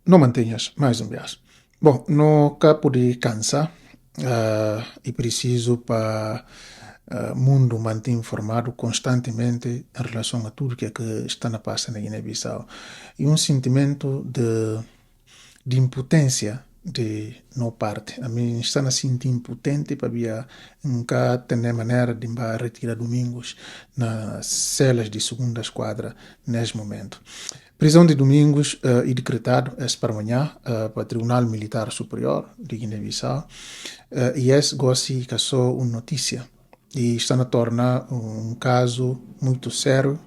não mantenhas mais um viés. Bom, no capo de cansa e preciso para mundo manter informado constantemente em relação a tudo que está na pasta na Guiné-Bissau. E um sentimento de impotência de não parte. A mim está a sentir impotente para via nunca ter maneira de retirar domingos nas celas de segunda esquadra neste momento. Prisão de Domingos e decretado para amanhã para o Tribunal Militar Superior de Guiné-Bissau e esse gosta que só uma notícia e está a tornar um caso muito sério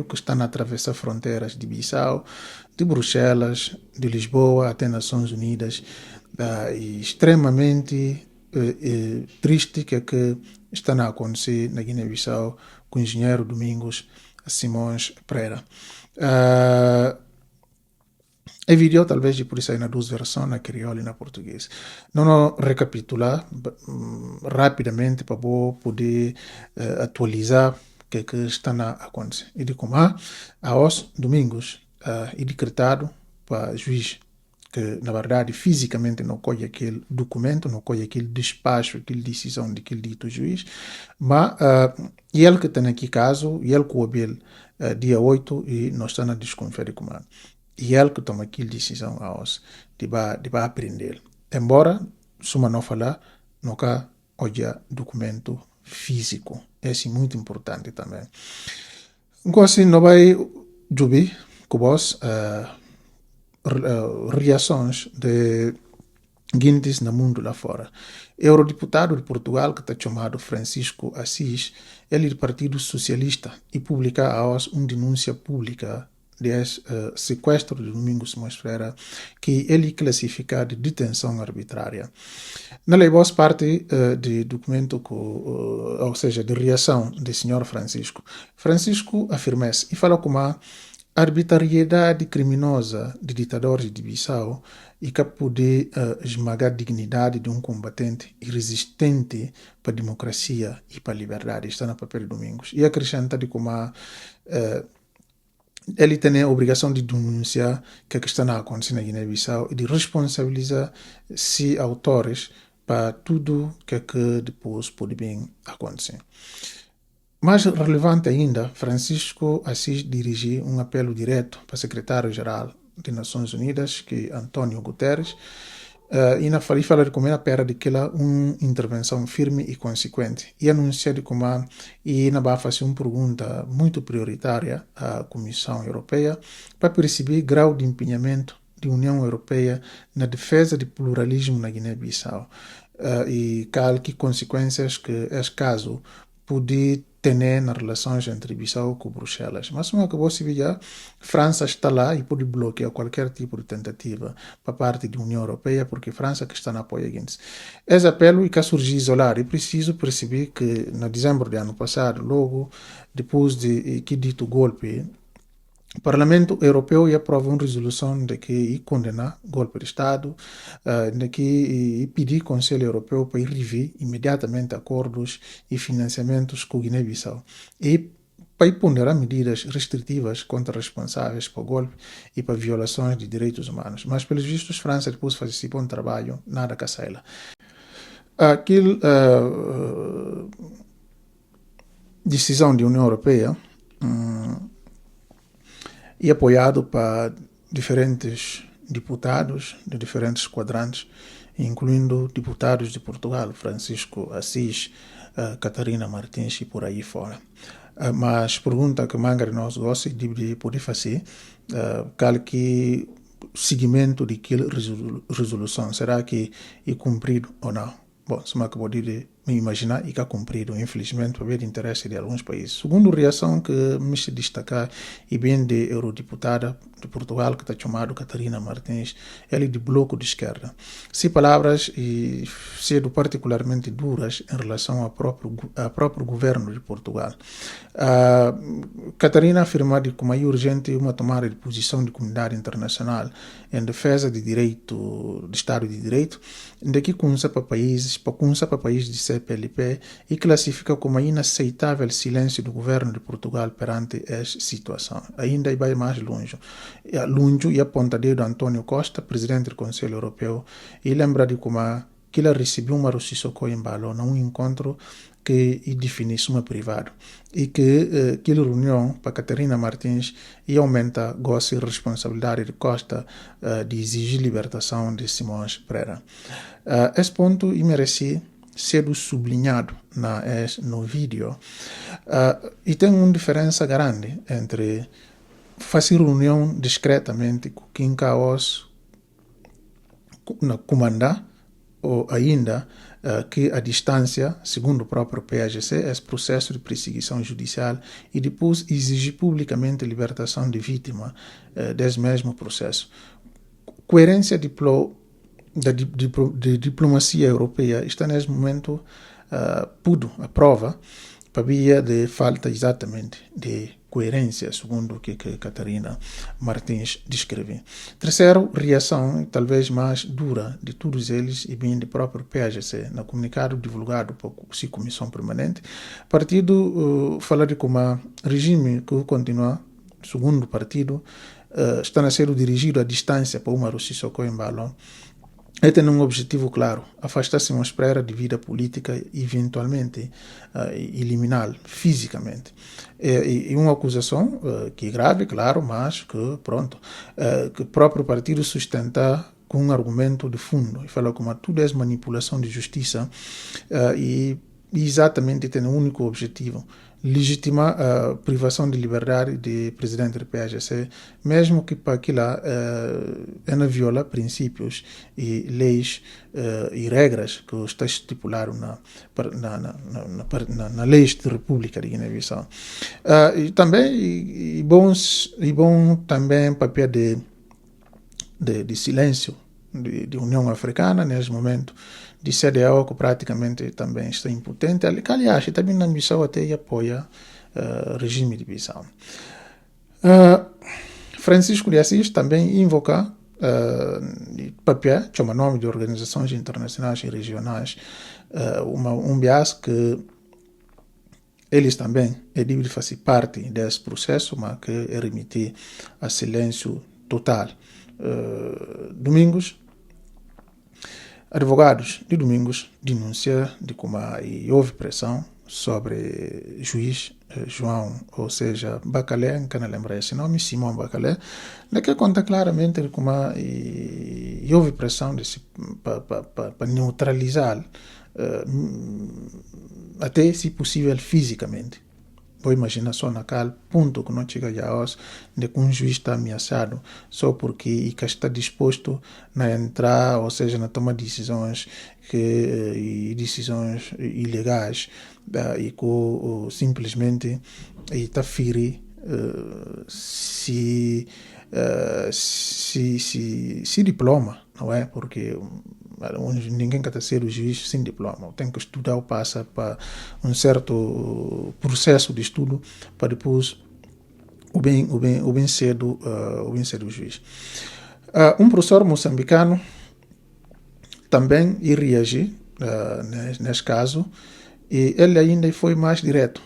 que está a atravessar fronteiras de Bissau, de Bruxelas, de Lisboa até Nações Unidas e extremamente triste que está a acontecer na Guiné-Bissau com o engenheiro Domingos Simões Pereira. É vídeo talvez de por isso aí na duas versões, na crioulo e na português. Não recapitular rapidamente para poder atualizar o que está a acontecer. E de como aos domingos é decretado para juiz que na verdade fisicamente não colhe aquele documento, não colhe aquele despacho, aquela decisão daquele dito juiz, mas ele que está aqui caso, ele que o dia 8 e nós estamos a desconfiar como e ele que toma aquela decisão de aprender. Embora, suma não falar, nunca olha documento físico. Esse é muito importante também. Então, assim, não vai jubir com vos reações de guindes no mundo lá fora. Eurodeputado de Portugal, que está chamado Francisco Assis, ele é do Partido Socialista e publica uma denúncia pública de sequestro de Domingos Simões Pereira, que ele classifica de detenção arbitrária. Na lei, boa parte de documento, ou seja, de reação do senhor Francisco. Francisco afirma-se e fala como a arbitrariedade criminosa de ditadores de Bissau e que pode esmagar a dignidade de um combatente e resistente para a democracia e para a liberdade. Está no papel de Domingos. E acrescenta de como ele tem a obrigação de denunciar que está acontecendo na Guiné-Bissau e de responsabilizar se autores para tudo que depois pode bem acontecer. Mais relevante ainda, Francisco Assis dirigiu um apelo direto para o secretário-geral das Nações Unidas, que é António Guterres, e na fala de como é a pera de que ela uma intervenção firme e consequente. E anunciar de como e na fazer uma pergunta muito prioritária à Comissão Europeia para perceber o grau de empenhamento da União Europeia na defesa do pluralismo na Guiné-Bissau e que consequências que esse caso pode ter nas relações entre Bissau e Bruxelas. Mas como acabou de ver, a França está lá e pode bloquear qualquer tipo de tentativa para parte da União Europeia, porque a França que está na apoio a eles. Esse apelo e que surgiu isolar, é preciso perceber que no dezembro do ano passado, logo depois de que dito golpe, o Parlamento Europeu aprova uma resolução de que condena o golpe de Estado, de que pedir ao Conselho Europeu para rever imediatamente acordos e financiamentos com Guiné-Bissau e para ponderar medidas restritivas contra responsáveis por golpe e para violações de direitos humanos. Mas, pelos vistos, França depois faz esse bom trabalho, nada que saia. Aquela decisão da União Europeia e apoiado para diferentes deputados de diferentes quadrantes, incluindo deputados de Portugal, Francisco Assis, Catarina Martins e por aí fora. Mas pergunta que manga de nós gosta de poder fazer, que seguimento de que resolução, será que é cumprido ou não? Bom, se me acabou de me imaginar e que é cumprido, infelizmente, para ver o interesse de alguns países. Segundo reação que me se destacar, e bem de eurodeputada de Portugal, que está chamado Catarina Martins, ele de bloco de esquerda. Se palavras e sendo particularmente duras em relação ao próprio governo de Portugal. Catarina afirma que como é urgente uma tomada de posição de comunidade internacional em defesa de direito, de Estado de Direito, de que para países de CPLP e classifica como inaceitável o silêncio do governo de Portugal perante esta situação. Ainda vai mais longe. E aponta dedo António Costa, presidente do Conselho Europeu, e lembra de como que ele recebeu uma Sissoko Embalo num encontro que definisse uma privado e que aquela reunião para Catarina Martins ia aumentar gosto e responsabilidade de Costa de exigir libertação de Simões Pereira. Esse ponto merece ser sublinhado no vídeo e tem uma diferença grande entre fazer reunião discretamente com quem caos comandar ou ainda que a distância, segundo o próprio PAGC, esse processo de perseguição judicial e depois exigir publicamente a libertação de vítima desse mesmo processo. Coerência da diplomacia europeia está nesse momento pudo a prova para via de falta exatamente de coerência, segundo o que Catarina Martins descreve. Terceiro, reação talvez mais dura de todos eles e bem do próprio PAGC, no comunicado divulgado por a Comissão Permanente. O partido fala de como o regime que continua, segundo o partido, está a ser dirigido à distância para Umaru Sissoko Embalo. Ele tem um objetivo claro: afastar Simões Pereira de vida política e, eventualmente, eliminá-lo fisicamente. E uma acusação que é grave, claro, mas que o próprio partido sustenta com um argumento de fundo. E fala como tudo é manipulação de justiça e exatamente tem um único objetivo: legitimar a privação de liberdade do presidente do PAGC, mesmo que para aquilo não viola princípios e leis e regras que está estipulado na lei da República de Guiné-Bissau. E também bom também papel de silêncio de União Africana nesse momento, de CDAO, que praticamente também está impotente. Aliás, também na Bissau até apoia o regime de Bissau. Francisco de Assis também invoca papel, chama nome de organizações internacionais e regionais, um bias que eles também devem fazer parte desse processo, mas que é remitir a silêncio total. Advogados de Domingos denunciam de como houve pressão sobre juiz João, ou seja, Bacalé, não lembro esse nome, Simão Bacalé, que conta claramente de como houve pressão para neutralizá-lo, até se possível fisicamente. Vou imaginar só naquele ponto que não chega a de que um juiz está ameaçado só porque está disposto a entrar, ou seja, a tomar decisões ilegais e que simplesmente está ferir se diploma, não é? Porque ninguém quer ser o juiz sem diploma. Tem que estudar ou passa para um certo processo de estudo para depois o bem cedo o juiz. Um professor moçambicano também reagiu nesse caso, e ele ainda foi mais direto.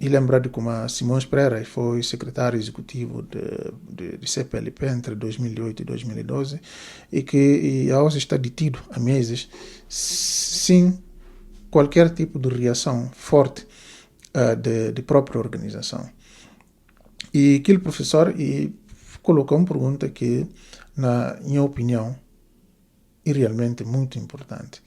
E lembrar de como Simões Pereira foi secretário executivo de CPLP entre 2008 e 2012 e que hoje está detido há meses sem qualquer tipo de reação forte de própria organização. E aquele professor colocou uma pergunta que, na minha opinião, é realmente muito importante.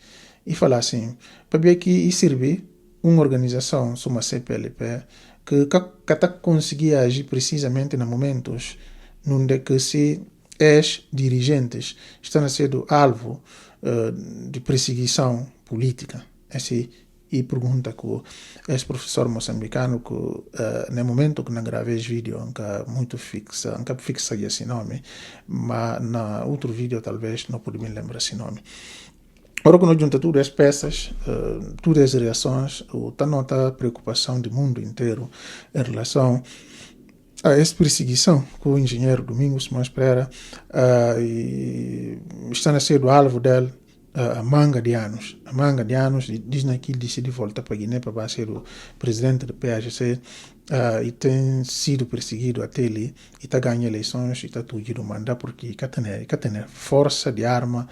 E falar assim, para ver que servir uma organização, uma CPLP, que está conseguir agir precisamente nos momentos onde que se ex-dirigentes estão sendo alvo de perseguição política. E pergunta que esse professor moçambicano que no momento que não gravei esse vídeo nunca fixa esse nome, mas na outro vídeo talvez não pude me lembrar esse nome. Ora, quando junta todas as peças, todas as reações, está nota a preocupação do mundo inteiro em relação a essa perseguição que o engenheiro Domingos Simões Pereira está a ser o alvo dele a manga de anos. A manga de anos, diz naquilo, decide voltar para Guiné para ser o presidente do PAGC e tem sido perseguido até ali e está ganhando eleições e está tudo mandar porque tem força de arma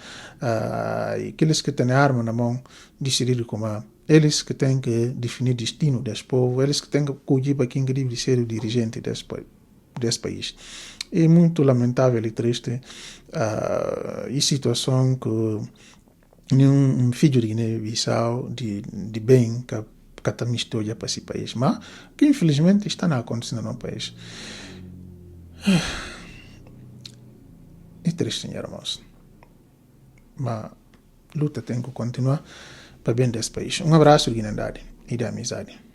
e aqueles que têm arma na mão decidiram como eles que têm que definir o destino desse povo, eles que têm que cuidar para quem deve ser o dirigente desse país. É muito lamentável e triste a situação que nenhum filho de Guiné-Bissau de bem que está mistura para esse país, mas que infelizmente está acontecendo no país. É triste, senhor irmãos, mas a luta tem que continuar para bem desse país. Um abraço de Guiné e da amizade.